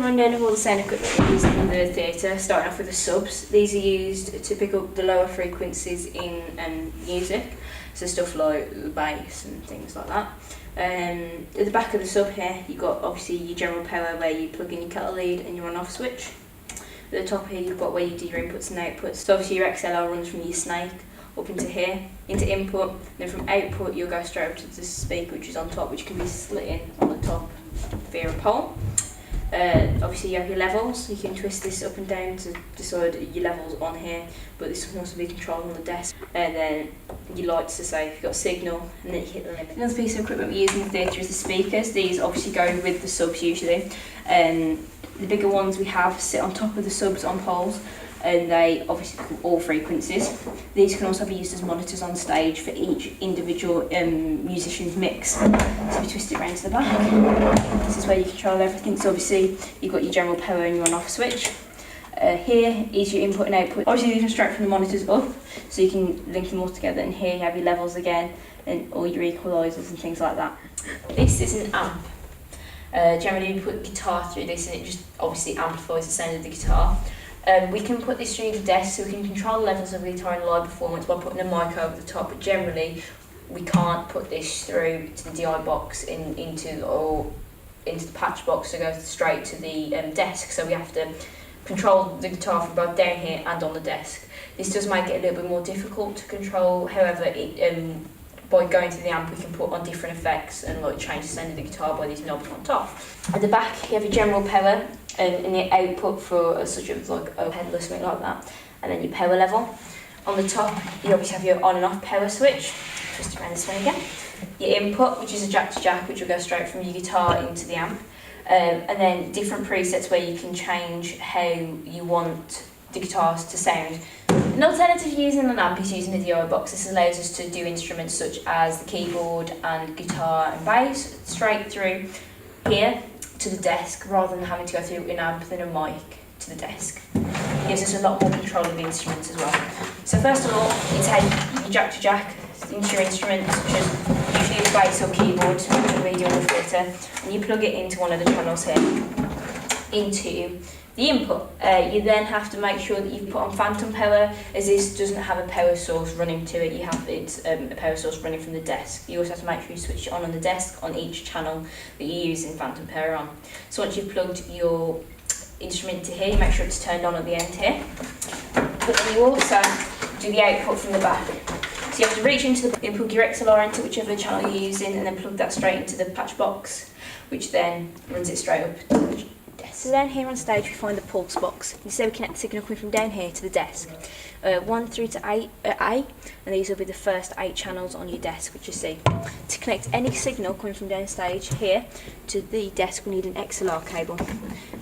rundown of all the sound equipment we use in the theatre, starting off with the subs. These are used to pick up the lower frequencies in music, so stuff like the bass and things like that. At the back of the sub here, you've got obviously your general power where you plug in your kettle lead and your on-off switch. At the top here, you've got where you do your inputs and outputs. So obviously your XLR runs from your snake up into here, into input, then from output you'll go straight up to the speaker which is on top, which can be split in on the top via a pole. Obviously you have your levels, you can twist this up and down to decide your levels on here, but this can also be controlled on the desk. And then your lights to say if you've got signal, and then you hit the limit. Another piece of equipment we use in the theatre is the speakers. These obviously go with the subs usually. The bigger ones we have sit on top of the subs on poles, and they obviously pick up all frequencies. These can also be used as monitors on stage for each individual musician's mix. So if you twist it around to the back, this is where you control everything. So obviously you've got your general power and your on-off switch. Here is your input and output. Obviously these are straight from the monitors up, so you can link them all together, and here you have your levels again, and all your equalisers and things like that. This is an amp. Generally you put guitar through this and it just obviously amplifies the sound of the guitar. We can put this through the desk, so we can control the levels of the guitar in live performance by putting a mic over the top, but generally we can't put this through to the DI box into the patch box to go straight to the desk, so we have to control the guitar from both down here and on the desk. This does make it a little bit more difficult to control, however by going through the amp we can put on different effects and like change the sound of the guitar by these knobs on top. At the back you have your general power and the output for such as like a pedal or something like that, and then your power level. On the top you obviously have your on and off power switch, twist around this way again. Your input, which is a jack to jack, which will go straight from your guitar into the amp, and then different presets where you can change how you want the guitars to sound. An alternative to using an amp is using a DI box. This allows us to do instruments such as the keyboard and guitar and bass straight through here to the desk, rather than having to go through an amp then a mic to the desk. It gives us a lot more control of the instruments as well. So first of all, you take your jack to jack into your instrument, such as usually a bass or keyboard, which we do in the theatre, and you plug it into one of the channels here, into the input. You then have to make sure that you put on phantom power, as this doesn't have a power source running to it. It's a power source running from the desk. You also have to make sure you switch it on the desk on each channel that you're using phantom power on. So once you've plugged your instrument to here, you make sure it's turned on at the end here. But then you also do the output from the back. So you have to reach into the and plug your XLR into whichever channel you're using, and then plug that straight into the patch box, which then runs it straight up to the desk. So down here on stage we find the pulse box. So we connect the signal coming from down here to the desk. 1 through to A, and these will be the first 8 channels on your desk, which you see. To connect any signal coming from down stage here to the desk, we need an XLR cable.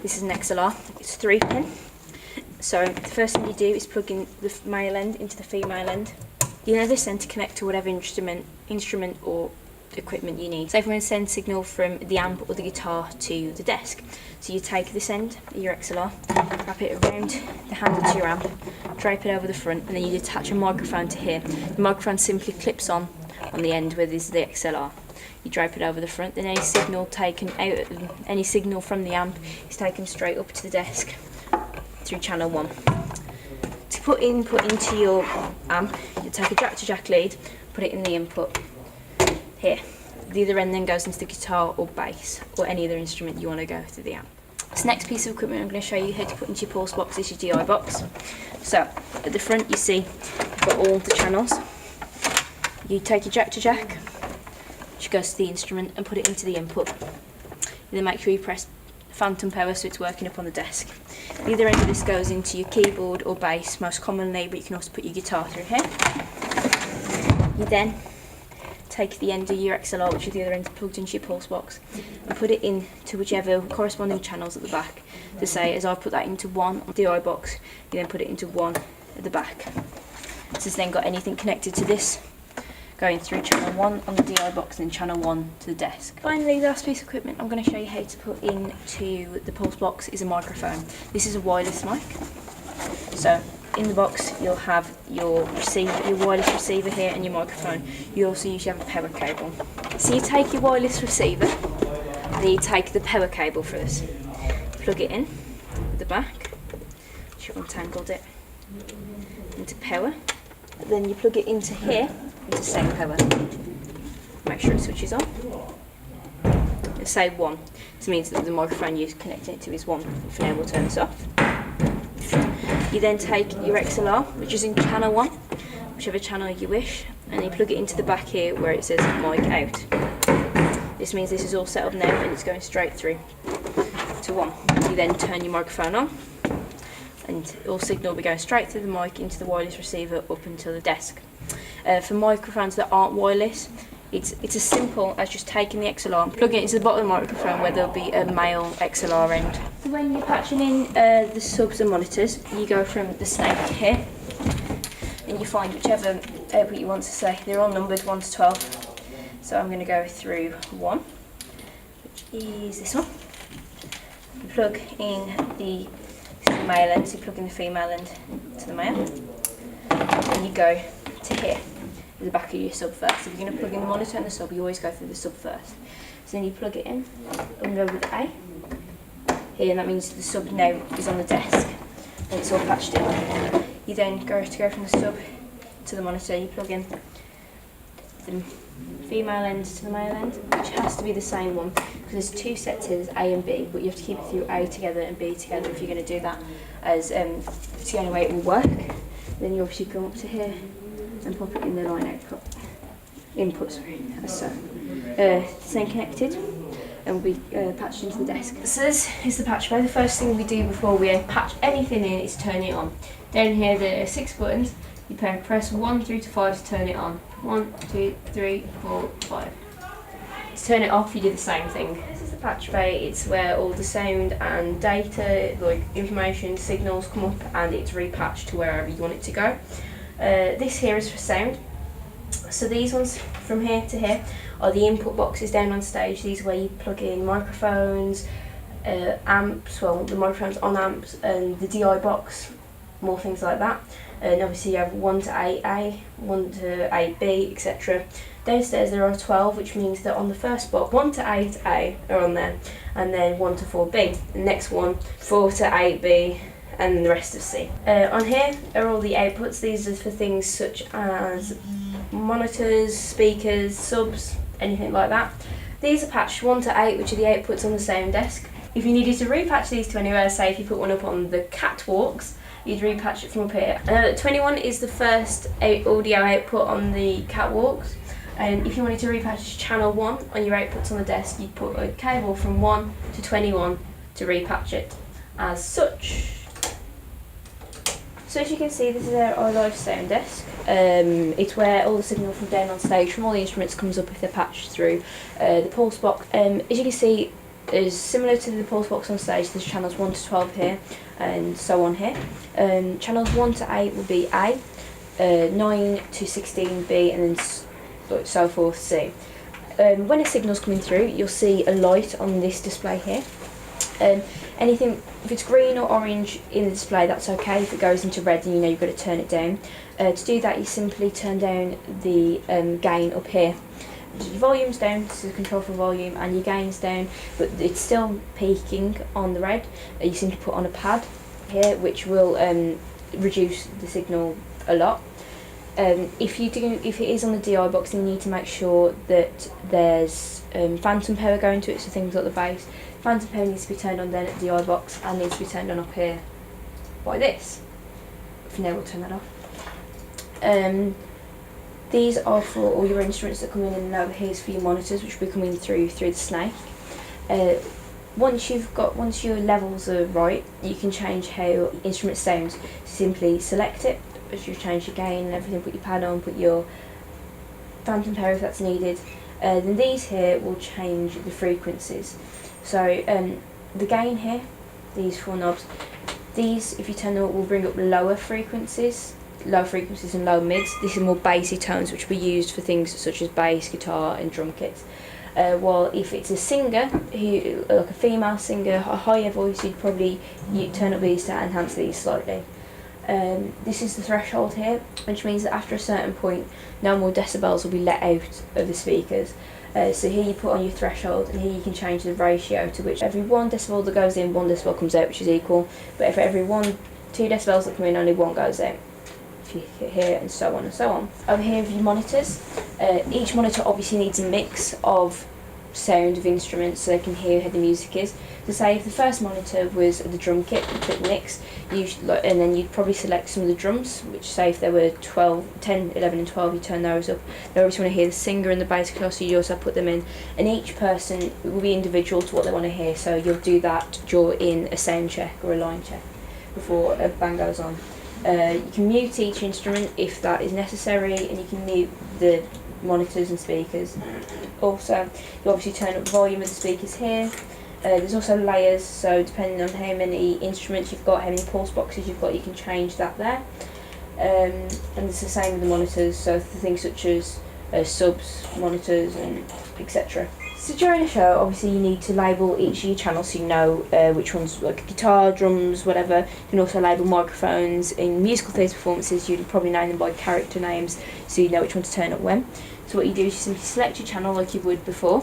This is an XLR, it's 3-pin. So the first thing you do is plug in the male end into the female end. You know this end to connect to whatever instrument or equipment you need. So if we want to send signal from the amp or the guitar to the desk, so you take this end, your XLR, wrap it around the handle to your amp, drape it over the front, and then you attach a microphone to here. The microphone simply clips on the end where there's the XLR. You drape it over the front, then any signal taken out, any signal from the amp is taken straight up to the desk through channel 1. To put input into your amp, you take a jack to jack lead, put it in the input here. The other end then goes into the guitar or bass or any other instrument you want to go through the amp. This next piece of equipment I'm going to show you how to put into your pulse box is your DI box. So at the front you see you've got all the channels. You take your jack to jack, which goes to the instrument, and put it into the input. You then make sure you press phantom power so it's working up on the desk. The other end of this goes into your keyboard or bass most commonly, but you can also put your guitar through here. You then take the end of your XLR, which is the other end plugged into your pulse box, and put it into whichever corresponding channels at the back. To say, as I've put that into one on the DI box, you then put it into one at the back. So it's then got anything connected to this going through channel 1 on the DI box and then channel 1 to the desk. Finally, the last piece of equipment I'm going to show you how to put into the pulse box is a microphone. This is a wireless mic. So in the box you'll have your wireless receiver here and your microphone. You also usually have a power cable. So you take your wireless receiver and then you take the power cable first. plug it in at the back, which you untangled it, into power. Then you plug it into here, into sound power. Make sure it switches on. It'll say 1. This means that the microphone you're connecting it to is 1. For now we'll turn this off. You then take your XLR, which is in channel 1, whichever channel you wish, and you plug it into the back here where it says mic out. This means this is all set up now and it's going straight through to 1. You then turn your microphone on and all signal will be going straight through the mic into the wireless receiver up until the desk. For microphones that aren't wireless, it's as simple as just taking the XLR and plugging it into the bottom of the microphone where there'll be a male XLR end. So when you're patching in the subs and monitors, you go from the snake here and you find whichever output you want to say. They're all numbered 1 to 12. So I'm going to go through 1, which is this one. You plug in the male end, so you plug in the female end to the male. And you go to here, the back of your sub first. If you're going to plug in the monitor and the sub, you always go through the sub first. So then you plug it in and go with A here, and that means the sub now is on the desk and it's all patched in. You then go from the sub to the monitor. You plug in the female end to the male end, which has to be the same one because there's 2 sets here, there's A and B, but you have to keep it through A together and B together if you're going to do that, as it's the only way it will work. Then you obviously come up to here and pop it in the line input, as so. Then connected and will be patched into the desk. So this is the patch bay. The first thing we do before we patch anything in is turn it on. Down here there are 6 buttons. You press 1 through to 5 to turn it on. 1, 2, 3, 4, 5. To turn it off, you do the same thing. This is the patch bay. It's where all the sound and data, like information, signals come up and it's repatched to wherever you want it to go. This here is for sound. So these ones from here to here are the input boxes down on stage. These are where you plug in microphones, amps, well the microphones on amps, and the DI box, more things like that. And obviously you have 1 to 8A, 1 to 8B, etc. Downstairs there are 12, which means that on the first box 1 to 8A are on there, and then 1 to 4B. The next one 4 to 8B, and the rest of C. On here are all the outputs. These are for things such as monitors, speakers, subs, anything like that. These are patched 1 to 8, which are the outputs on the sound desk. If you needed to repatch these to anywhere, say if you put one up on the catwalks, you'd repatch it from up here. 21 is the first audio output on the catwalks, and if you wanted to repatch channel 1 on your outputs on the desk, you'd put a cable from 1 to 21 to repatch it as such. So as you can see, this is our live sound desk. It's where all the signal from down on stage from all the instruments comes up if they're patched through the pulse box. As you can see, it's similar to the pulse box on stage. There's channels 1 to 12 here and so on here. Channels 1 to 8 will be A, 9 to 16 B, and then so forth C. When a signal's coming through, you'll see a light on this display here. Anything, if it's green or orange in the display, that's okay. If it goes into red, then you know you've got to turn it down. To do that, you simply turn down the gain up here. Your volume's down, this is control for volume, and your gain's down, but it's still peaking on the red. You simply put on a pad here, which will reduce the signal a lot. If it is on the DI box, then you need to make sure that there's phantom power going to it, so things like the bass. Phantom power needs to be turned on then at the DI box and needs to be turned on up here by this. For now, we'll turn that off. These are for all your instruments that come in, and over here is for your monitors, which will be coming through the snake. Once your levels are right, you can change how instrument sounds. Simply select it as you change your gain and everything, put your pad on, put your phantom power if that's needed. Then these here will change the frequencies. So the gain here, these 4 knobs, these if you turn them up will bring up lower frequencies and low mids. These are more bassy tones which will be used for things such as bass, guitar and drum kits. While if it's a singer, like a female singer, a higher voice, you'd probably turn up these to enhance these slightly. This is the threshold here, which means that after a certain point, no more decibels will be let out of the speakers. So here you put on your threshold, and here you can change the ratio to which every 1 decibel that goes in, 1 decibel comes out, which is equal. But for every 2 decibels that come in, only 1 goes out. If you hit here, and so on and so on. Over here have your monitors. Each monitor obviously needs a mix of sound of instruments so they can hear how the music is. So say if the first monitor was the drum kit, you click mix, and then you'd probably select some of the drums, which say if there were 10, 11 and 12, you turn those up. They always want to hear the singer and the bass guitar, so you also put them in. And each person will be individual to what they want to hear, so you'll do that during a sound check or a line check before a band goes on. You can mute each instrument if that is necessary, and you can mute the monitors and speakers. Also, you obviously turn up the volume of the speakers here. There's also layers, so depending on how many instruments you've got, how many pulse boxes you've got, you can change that there. And it's the same with the monitors, so for things such as subs, monitors, and etc. So during a show, obviously you need to label each of your channels so you know which ones, like guitar, drums, whatever. You can also label microphones. In musical theatre performances, you'd probably name them by character names so you know which one to turn up when. So what you do is you simply select your channel like you would before.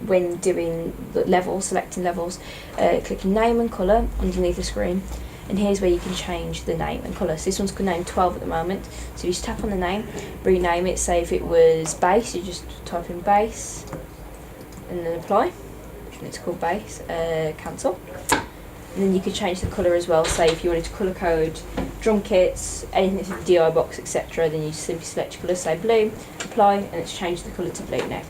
When doing the levels, selecting levels, clicking name and colour underneath the screen, and here's where you can change the name and colour. So this one's named 12 at the moment, so you just tap on the name, rename it. Say if it was bass, you just type in bass and then apply, and it's called bass, cancel. And then you could change the colour as well. Say if you wanted to colour code drum kits, anything that's in the DI box, etc., then you just simply select your colour, say blue, apply, and it's changed the colour to blue now.